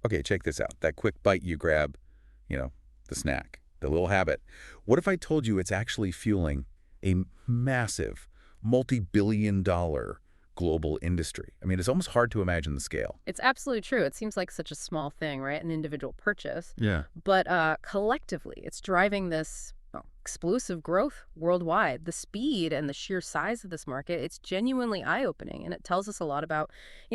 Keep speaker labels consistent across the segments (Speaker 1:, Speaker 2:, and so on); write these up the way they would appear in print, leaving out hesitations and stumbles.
Speaker 1: Okay, check this out. That quick bite you grab, you know, the snack, the little habit. What if I told you it's actually fueling a massive, multi-billion-dollar global industry? I mean, it's almost hard to imagine the scale.
Speaker 2: It's absolutely true. It seems like such a small thing, right? An individual purchase.
Speaker 1: Yeah.
Speaker 2: But collectively, it's driving this explosive growth worldwide. The speed and the sheer size of this market, it's genuinely eye-opening, and it tells us a lot about,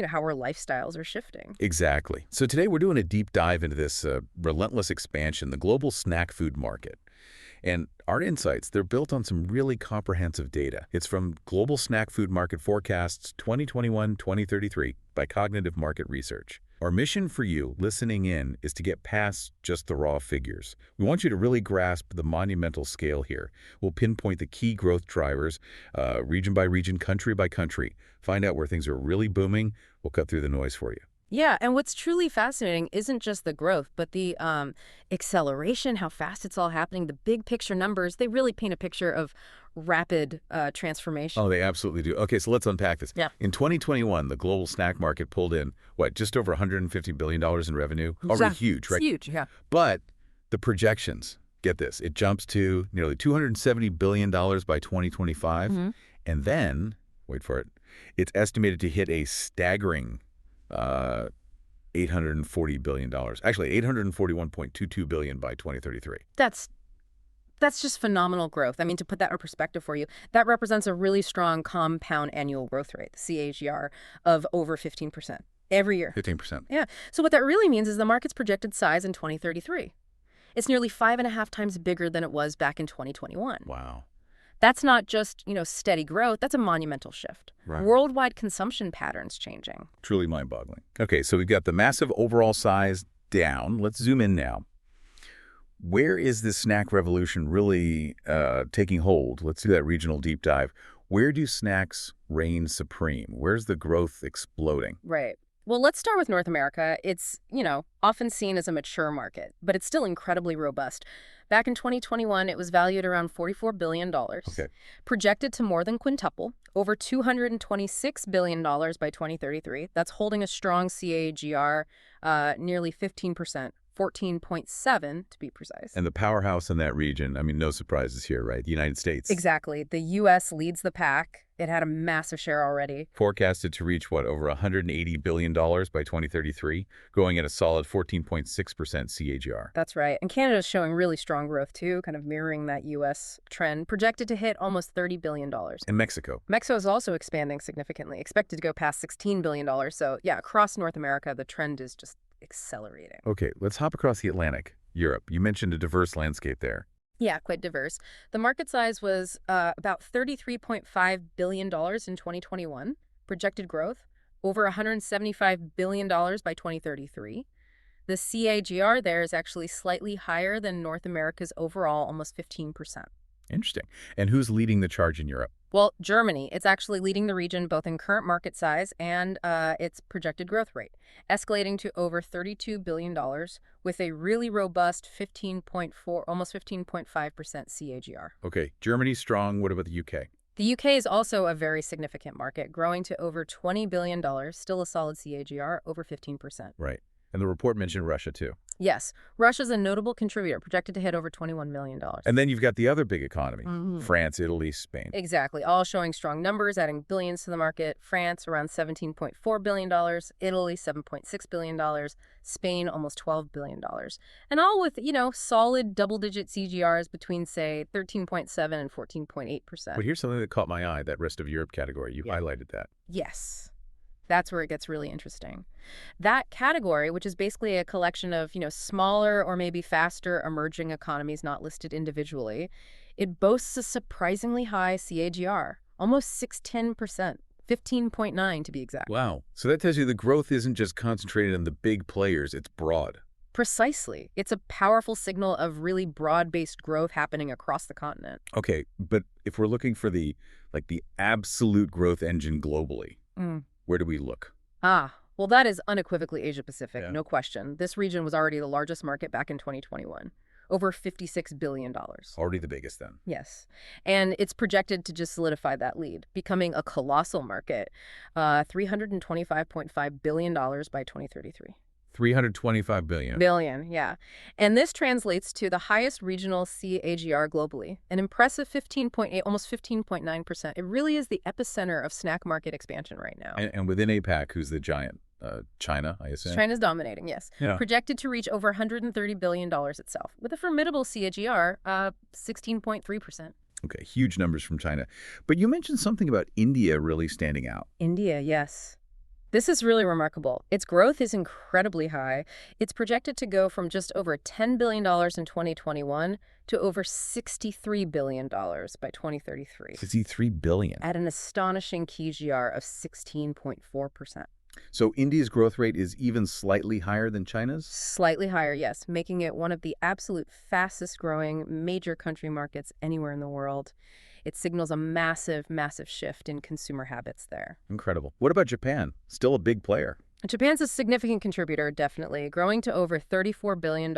Speaker 2: how our lifestyles are shifting.
Speaker 1: Exactly. So today we're doing a deep dive into this relentless expansion, the global snack food market. And our insights, they're built on some really comprehensive data. It's from Global Snack Food Market Forecasts 2021-2033 by Cognitive Market Research. Our mission for you, listening in, is to get past just the raw figures. We want you to really grasp the monumental scale here. We'll pinpoint the key growth drivers, region by region, country by country, find out where things are really booming. We'll cut through the noise for you.
Speaker 2: Yeah, and what's truly fascinating isn't just the growth, but the acceleration, how fast it's all happening, the big picture numbers, they really paint a picture of rapid transformation.
Speaker 1: Oh, they absolutely do. Okay, so let's unpack this.
Speaker 2: Yeah.
Speaker 1: In 2021, the global snack market pulled in, what, just over $150 billion in revenue? Already
Speaker 2: Yeah.
Speaker 1: huge, right?
Speaker 2: It's huge, yeah.
Speaker 1: But the projections, get this, it jumps to nearly $270 billion by 2025. And then, wait for it, it's estimated to hit a staggering $840 billion. Actually, $841.22 billion by 2033.
Speaker 2: That's just phenomenal growth. I mean, to put that in perspective for you, that represents a really strong compound annual growth rate, the CAGR, of over 15% every year.
Speaker 1: 15%.
Speaker 2: Yeah. So what that really means is the market's projected size in 2033. It's nearly 5.5 times bigger than it was back in 2021.
Speaker 1: Wow.
Speaker 2: That's not just, steady growth. That's a monumental shift.
Speaker 1: Right.
Speaker 2: Worldwide consumption patterns changing.
Speaker 1: Truly mind-boggling. Okay, so we've got the massive overall size down. Let's zoom in now. Where is this snack revolution really taking hold? Let's do that regional deep dive. Where do snacks reign supreme? Where's the growth exploding?
Speaker 2: Right. Well, let's start with North America. It's, often seen as a mature market, but it's still incredibly robust. Back in 2021, it was valued around $44 billion.
Speaker 1: Okay.
Speaker 2: Projected to more than quintuple, over $226 billion by 2033. That's holding a strong CAGR, nearly 15%. 14.7 to be precise.
Speaker 1: And the powerhouse in that region, I mean, no surprises here, right? The United States.
Speaker 2: Exactly. The U.S. leads the pack. It had a massive share already.
Speaker 1: Forecasted to reach, what, over $180 billion by 2033, growing at a solid 14.6% CAGR.
Speaker 2: That's right. And Canada's showing really strong growth, too, kind of mirroring that U.S. trend, projected to hit almost $30 billion.
Speaker 1: And Mexico.
Speaker 2: Mexico is also expanding significantly, expected to go past $16 billion. So, yeah, across North America, the trend is just accelerating.
Speaker 1: Okay, let's hop across the Atlantic. Europe. You mentioned a diverse landscape there.
Speaker 2: Yeah, quite diverse. The market size was about $33.5 billion in 2021. Projected growth, over $175 billion by 2033. The CAGR there is actually slightly higher than North America's overall, almost 15%.
Speaker 1: Interesting. And who's leading the charge in Europe?
Speaker 2: Well, Germany, it's actually leading the region both in current market size and its projected growth rate, escalating to over $32 billion with a really robust 15.4, almost 15.5% CAGR.
Speaker 1: Okay, Germany's strong. What about the UK?
Speaker 2: The UK is also a very significant market, growing to over $20 billion, still a solid CAGR, over 15%.
Speaker 1: Right. And the report mentioned Russia, too.
Speaker 2: Yes, Russia's a notable contributor, projected to hit over $21 million.
Speaker 1: And then you've got the other big economy, France, Italy, Spain.
Speaker 2: Exactly, all showing strong numbers, adding billions to the market. France, around $17.4 billion. Italy, $7.6 billion. Spain, almost $12 billion. And all with, solid double-digit CGRs between, say, 13.7 and 14.8%.
Speaker 1: But here's something that caught my eye, that rest of Europe category. You highlighted that.
Speaker 2: Yes. That's where it gets really interesting. That category, which is basically a collection of, smaller or maybe faster emerging economies not listed individually, it boasts a surprisingly high CAGR, almost 610%, 15.9 to be exact.
Speaker 1: Wow. So that tells you the growth isn't just concentrated on the big players, it's broad.
Speaker 2: Precisely. It's a powerful signal of really broad-based growth happening across the continent.
Speaker 1: Okay, but if we're looking for the absolute growth engine globally, where do we look?
Speaker 2: Well, that is unequivocally Asia-Pacific,
Speaker 1: Yeah.
Speaker 2: no question. This region was already the largest market back in 2021, over $56 billion.
Speaker 1: Already the biggest then.
Speaker 2: Yes. And it's projected to just solidify that lead, becoming a colossal market, $325.5 billion by 2033.
Speaker 1: 325 billion.
Speaker 2: Billion, yeah. And this translates to the highest regional CAGR globally, an impressive 15.8, almost 15.9%. It really is the epicenter of snack market expansion right now.
Speaker 1: And within APAC, who's the giant? China, I assume?
Speaker 2: China's dominating, yes.
Speaker 1: Yeah.
Speaker 2: Projected to reach over $130 billion itself, with a formidable CAGR of 16.3%.
Speaker 1: Okay, huge numbers from China. But you mentioned something about India really standing out.
Speaker 2: India, yes. This is really remarkable. Its growth is incredibly high. It's projected to go from just over $10 billion in 2021 to over $63 billion by 2033,
Speaker 1: 53 billion.
Speaker 2: at an astonishing CAGR of 16.4%.
Speaker 1: So India's growth rate is even slightly higher than China's?
Speaker 2: Slightly higher, yes, making it one of the absolute fastest growing major country markets anywhere in the world. It signals a massive, massive shift in consumer habits there.
Speaker 1: Incredible. What about Japan? Still a big player.
Speaker 2: Japan's a significant contributor, definitely, growing to over $34 billion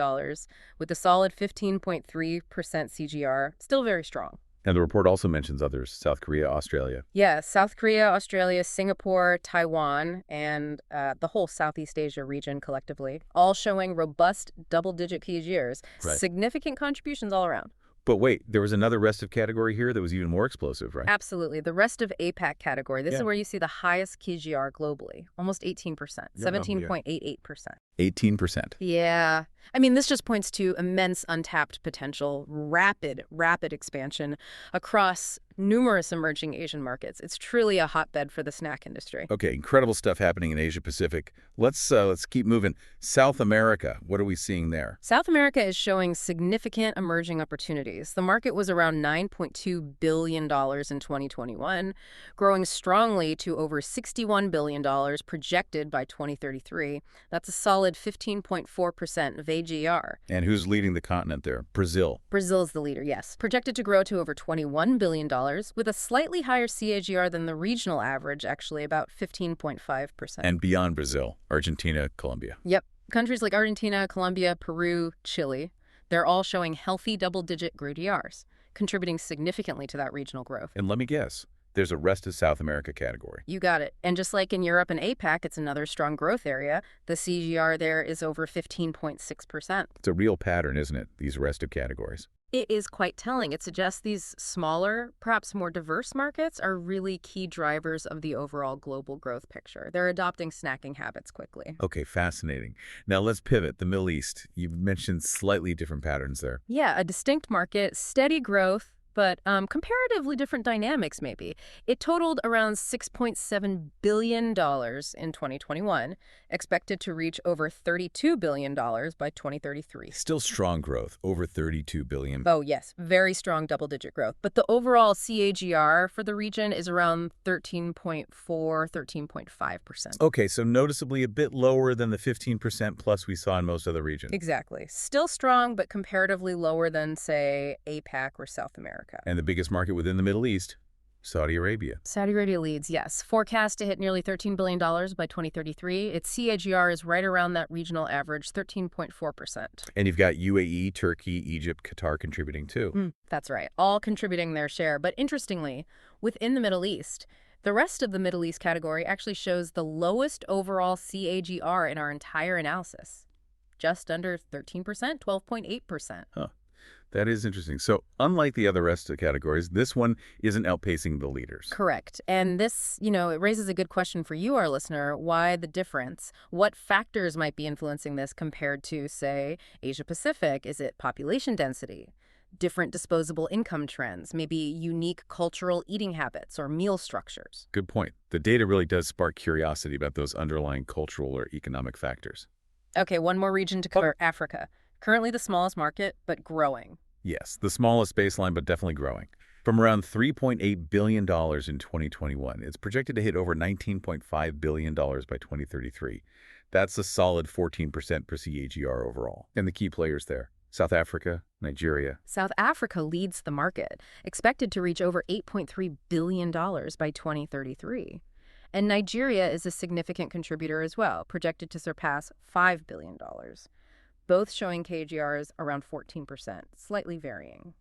Speaker 2: with a solid 15.3% CGR, still very strong.
Speaker 1: And the report also mentions others, South Korea, Australia.
Speaker 2: Yeah, South Korea, Australia, Singapore, Taiwan, and the whole Southeast Asia region collectively, all showing robust double-digit CAGRs,
Speaker 1: Right.
Speaker 2: significant contributions all around.
Speaker 1: But wait, there was another restive category here that was even more explosive, right?
Speaker 2: Absolutely. The rest of APAC category, this
Speaker 1: Yeah.
Speaker 2: is where you see the highest CAGR globally, almost 18%,
Speaker 1: Yeah,
Speaker 2: 17.88%.
Speaker 1: 18%.
Speaker 2: Yeah. I mean, this just points to immense untapped potential, rapid expansion across numerous emerging Asian markets. It's truly a hotbed for the snack industry.
Speaker 1: Okay, incredible stuff happening in Asia Pacific. Let's keep moving. South America, what are we seeing there?
Speaker 2: South America is showing significant emerging opportunities. The market was around $9.2 billion in 2021, growing strongly to over $61 billion projected by 2033. That's a solid 15.4% of AGR.
Speaker 1: And who's leading the continent there? Brazil.
Speaker 2: Brazil's the leader, yes. Projected to grow to over $21 billion, with a slightly higher CAGR than the regional average, actually about 15.5%.
Speaker 1: And beyond Brazil, Argentina, Colombia.
Speaker 2: Yep. Countries like Argentina, Colombia, Peru, Chile, they're all showing healthy double-digit GRDRs, contributing significantly to that regional growth.
Speaker 1: And let me guess, there's a rest of South America category.
Speaker 2: You got it. And just like in Europe and APAC, it's another strong growth area. The CGR there is over 15.6%.
Speaker 1: It's a real pattern, isn't it, these restive categories?
Speaker 2: It is quite telling. It suggests these smaller, perhaps more diverse markets are really key drivers of the overall global growth picture. They're adopting snacking habits quickly.
Speaker 1: Okay, fascinating. Now let's pivot. The Middle East. You've mentioned slightly different patterns there.
Speaker 2: Yeah, a distinct market, steady growth, but comparatively different dynamics maybe. It totaled around $6.7 billion in 2021, expected to reach over $32 billion by 2033.
Speaker 1: Still strong growth, over 32 billion.
Speaker 2: Oh, yes, very strong double-digit growth. But the overall CAGR for the region is around 13.4, 13.5%.
Speaker 1: Okay, so noticeably a bit lower than the 15% plus we saw in most other regions.
Speaker 2: Exactly. Still strong, but comparatively lower than, say, APAC or South America.
Speaker 1: And the biggest market within the Middle East, Saudi Arabia.
Speaker 2: Saudi Arabia leads, yes. Forecast to hit nearly $13 billion by 2033. Its CAGR is right around that regional average, 13.4%.
Speaker 1: And you've got UAE, Turkey, Egypt, Qatar contributing too.
Speaker 2: That's right, all contributing their share. But interestingly, within the Middle East, the rest of the Middle East category actually shows the lowest overall CAGR in our entire analysis. Just under 13%, 12.8%.
Speaker 1: Huh. That is interesting. So unlike the other rest of the categories, this one isn't outpacing the leaders.
Speaker 2: Correct. And this, it raises a good question for you, our listener. Why the difference? What factors might be influencing this compared to, say, Asia Pacific? Is it population density? Different disposable income trends? Maybe unique cultural eating habits or meal structures?
Speaker 1: Good point. The data really does spark curiosity about those underlying cultural or economic factors.
Speaker 2: Okay, one more region to cover, Africa. Currently the smallest market, but growing.
Speaker 1: Yes, the smallest baseline, but definitely growing. From around $3.8 billion in 2021, it's projected to hit over $19.5 billion by 2033. That's a solid 14% per CAGR overall. And the key players there, South Africa, Nigeria.
Speaker 2: South Africa leads the market, expected to reach over $8.3 billion by 2033. And Nigeria is a significant contributor as well, projected to surpass $5 billion. Both showing KGRs around 14%, slightly varying.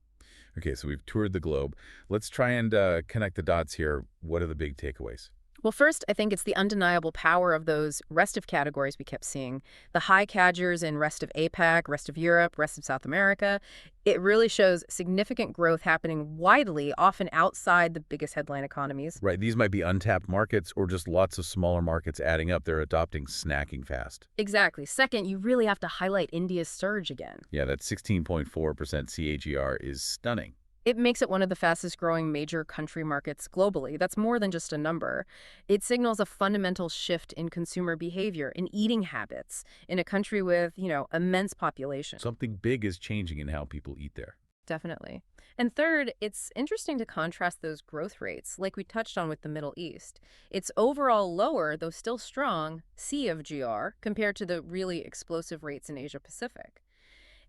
Speaker 1: Okay, so we've toured the globe. Let's try and connect the dots here. What are the big takeaways?
Speaker 2: Well, first, I think it's the undeniable power of those restive categories we kept seeing. The high CAGRs in rest of APAC, rest of Europe, rest of South America. It really shows significant growth happening widely, often outside the biggest headline economies.
Speaker 1: Right, these might be untapped markets or just lots of smaller markets adding up. They're adopting snacking fast.
Speaker 2: Exactly. Second, you really have to highlight India's surge again.
Speaker 1: Yeah, that 16.4% CAGR is stunning.
Speaker 2: It makes it one of the fastest growing major country markets globally. That's more than just a number. It signals a fundamental shift in consumer behavior, in eating habits, in a country with, immense population.
Speaker 1: Something big is changing in how people eat there.
Speaker 2: Definitely. And third, it's interesting to contrast those growth rates, like we touched on with the Middle East. It's overall lower, though still strong, C of GR, compared to the really explosive rates in Asia Pacific.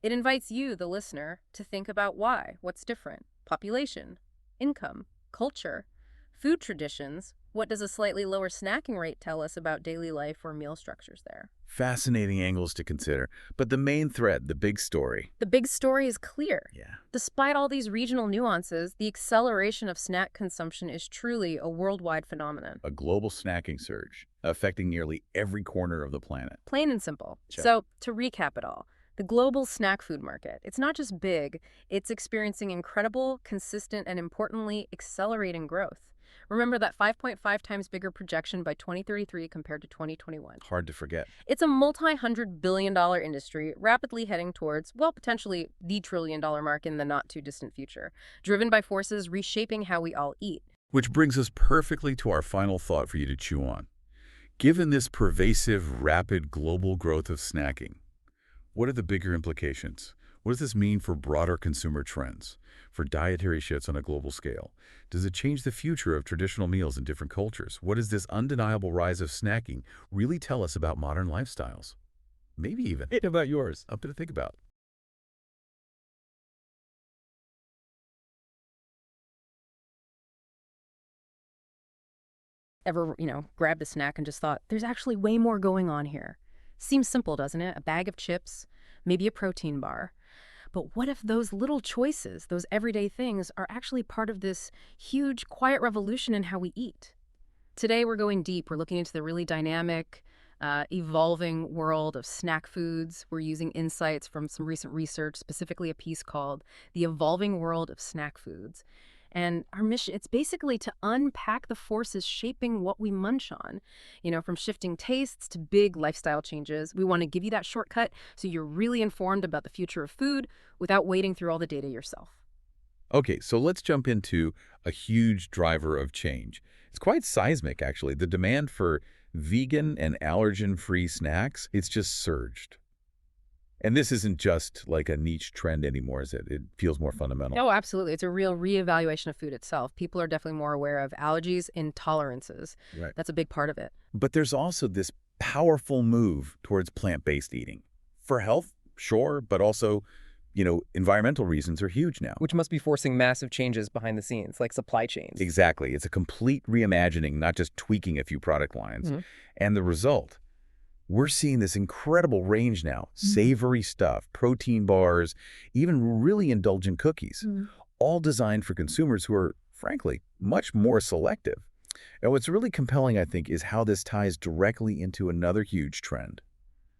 Speaker 2: It invites you, the listener, to think about why, what's different, population, income, culture, food traditions. What does a slightly lower snacking rate tell us about daily life or meal structures there?
Speaker 1: Fascinating angles to consider. But the main thread, the big story.
Speaker 2: The big story is clear.
Speaker 1: Yeah.
Speaker 2: Despite all these regional nuances, the acceleration of snack consumption is truly a worldwide phenomenon.
Speaker 1: A global snacking surge affecting nearly every corner of the planet.
Speaker 2: Plain and simple.
Speaker 1: Sure.
Speaker 2: So, to recap it all, the global snack food market, it's not just big, it's experiencing incredible, consistent, and importantly, accelerating growth. Remember that 5.5 times bigger projection by 2033 compared to 2021.
Speaker 1: Hard to forget.
Speaker 2: It's a multi-hundred-billion-dollar industry rapidly heading towards, well, potentially the trillion-dollar mark in the not-too-distant future, driven by forces reshaping how we all eat.
Speaker 1: Which brings us perfectly to our final thought for you to chew on. Given this pervasive, rapid global growth of snacking, what are the bigger implications? What does this mean for broader consumer trends, for dietary shifts on a global scale? Does it change the future of traditional meals in different cultures? What does this undeniable rise of snacking really tell us about modern lifestyles? Maybe even about yours. Up to think about.
Speaker 2: Ever, grabbed a snack and just thought, there's actually way more going on here. Seems simple, doesn't it? A bag of chips, maybe a protein bar. But what if those little choices, those everyday things, are actually part of this huge, quiet revolution in how we eat? Today, we're going deep. We're looking into the really dynamic, evolving world of snack foods. We're using insights from some recent research, specifically a piece called The Evolving World of Snack Foods. And our mission, it's basically to unpack the forces shaping what we munch on. From shifting tastes to big lifestyle changes. We want to give you that shortcut so you're really informed about the future of food without wading through all the data yourself.
Speaker 1: Okay, so let's jump into a huge driver of change. It's quite seismic, actually. The demand for vegan and allergen-free snacks, it's just surged. And this isn't just like a niche trend anymore, is it? It feels more fundamental.
Speaker 2: Oh, absolutely. It's a real reevaluation of food itself. People are definitely more aware of allergies, intolerances.
Speaker 1: Right.
Speaker 2: That's a big part of it.
Speaker 1: But there's also this powerful move towards plant-based eating. For health, sure, but also, environmental reasons are huge now.
Speaker 3: Which must be forcing massive changes behind the scenes, like supply chains.
Speaker 1: Exactly. It's a complete reimagining, not just tweaking a few product lines.
Speaker 3: Mm-hmm.
Speaker 1: And the result, we're seeing this incredible range now. Savory stuff, protein bars, even really indulgent cookies, all designed for consumers who are, frankly, much more selective. And what's really compelling, I think, is how this ties directly into another huge trend: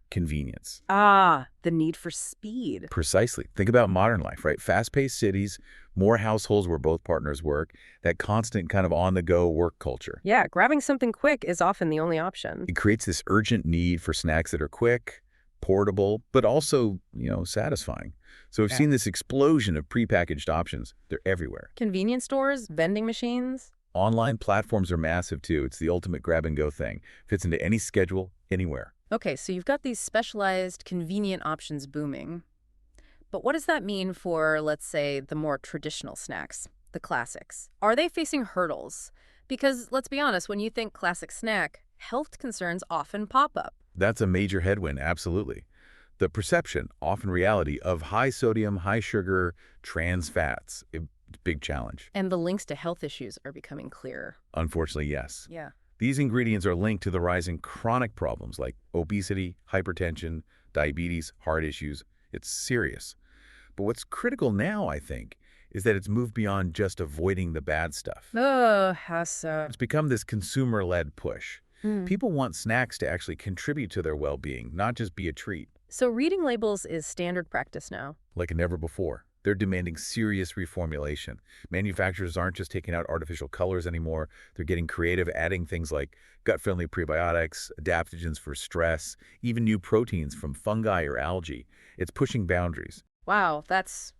Speaker 1: convenience.
Speaker 2: Ah, the need for speed.
Speaker 1: Precisely. Think about modern life, right? Fast-paced cities, more households where both partners work, that constant kind of on-the-go work culture.
Speaker 2: Yeah, grabbing something quick is often the only option.
Speaker 1: It creates this urgent need for snacks that are quick, portable, but also, satisfying. So we've seen this explosion of prepackaged options. They're everywhere.
Speaker 2: Convenience stores, vending machines.
Speaker 1: Online platforms are massive, too. It's the ultimate grab-and-go thing. Fits into any schedule, anywhere.
Speaker 2: Okay, so you've got these specialized, convenient options booming. But what does that mean for, let's say, the more traditional snacks, the classics? Are they facing hurdles? Because, let's be honest, when you think classic snack, health concerns often pop up.
Speaker 1: That's a major headwind, absolutely. The perception, often reality, of high sodium, high sugar, trans fats, a big challenge.
Speaker 2: And the links to health issues are becoming clearer.
Speaker 1: Unfortunately, yes.
Speaker 2: Yeah.
Speaker 1: These ingredients are linked to the rising chronic problems like obesity, hypertension, diabetes, heart issues. It's serious. But what's critical now, I think, is that it's moved beyond just avoiding the bad stuff.
Speaker 2: Oh, how so?
Speaker 1: It's become this consumer-led push.
Speaker 2: Hmm.
Speaker 1: People want snacks to actually contribute to their well-being, not just be a treat.
Speaker 2: So reading labels is standard practice now.
Speaker 1: Like never before. They're demanding serious reformulation. Manufacturers aren't just taking out artificial colors anymore. They're getting creative, adding things like gut-friendly prebiotics, adaptogens for stress, even new proteins from fungi or algae. It's pushing boundaries.
Speaker 2: Wow, that's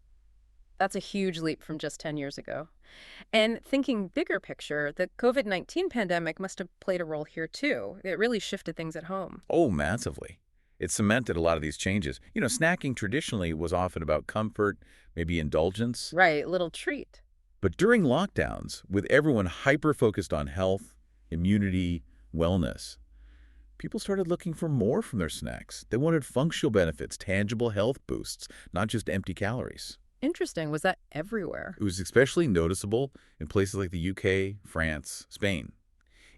Speaker 2: a huge leap from just 10 years ago. And thinking bigger picture, the COVID-19 pandemic must have played a role here too. It really shifted things at home.
Speaker 1: Oh, massively. It cemented a lot of these changes. Snacking traditionally was often about comfort, maybe indulgence.
Speaker 2: Right, little treat.
Speaker 1: But during lockdowns, with everyone hyper-focused on health, immunity, wellness, people started looking for more from their snacks. They wanted functional benefits, tangible health boosts, not just empty calories.
Speaker 2: Interesting. Was that everywhere?
Speaker 1: It was especially noticeable in places like the UK, France, Spain.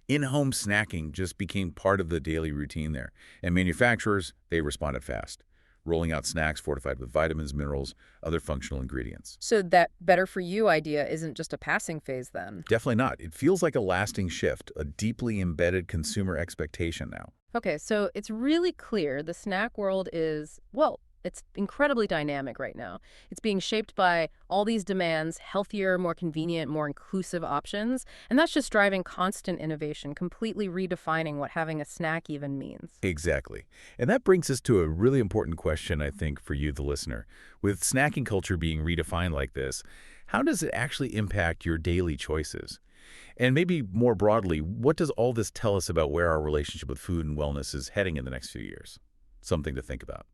Speaker 1: In-home snacking just became part of the daily routine there. And manufacturers, they responded fast, rolling out snacks fortified with vitamins, minerals, other functional ingredients.
Speaker 2: So that better for you idea isn't just a passing phase then.
Speaker 1: Definitely not. It feels like a lasting shift, a deeply embedded consumer expectation now.
Speaker 2: Okay, so it's really clear the snack world is, well, it's incredibly dynamic right now. It's being shaped by all these demands, healthier, more convenient, more inclusive options, and that's just driving constant innovation, completely redefining what having a snack even means.
Speaker 1: Exactly. And that brings us to a really important question, I think, for you, the listener. With snacking culture being redefined like this, how does it actually impact your daily choices? And maybe more broadly, what does all this tell us about where our relationship with food and wellness is heading in the next few years? Something to think about.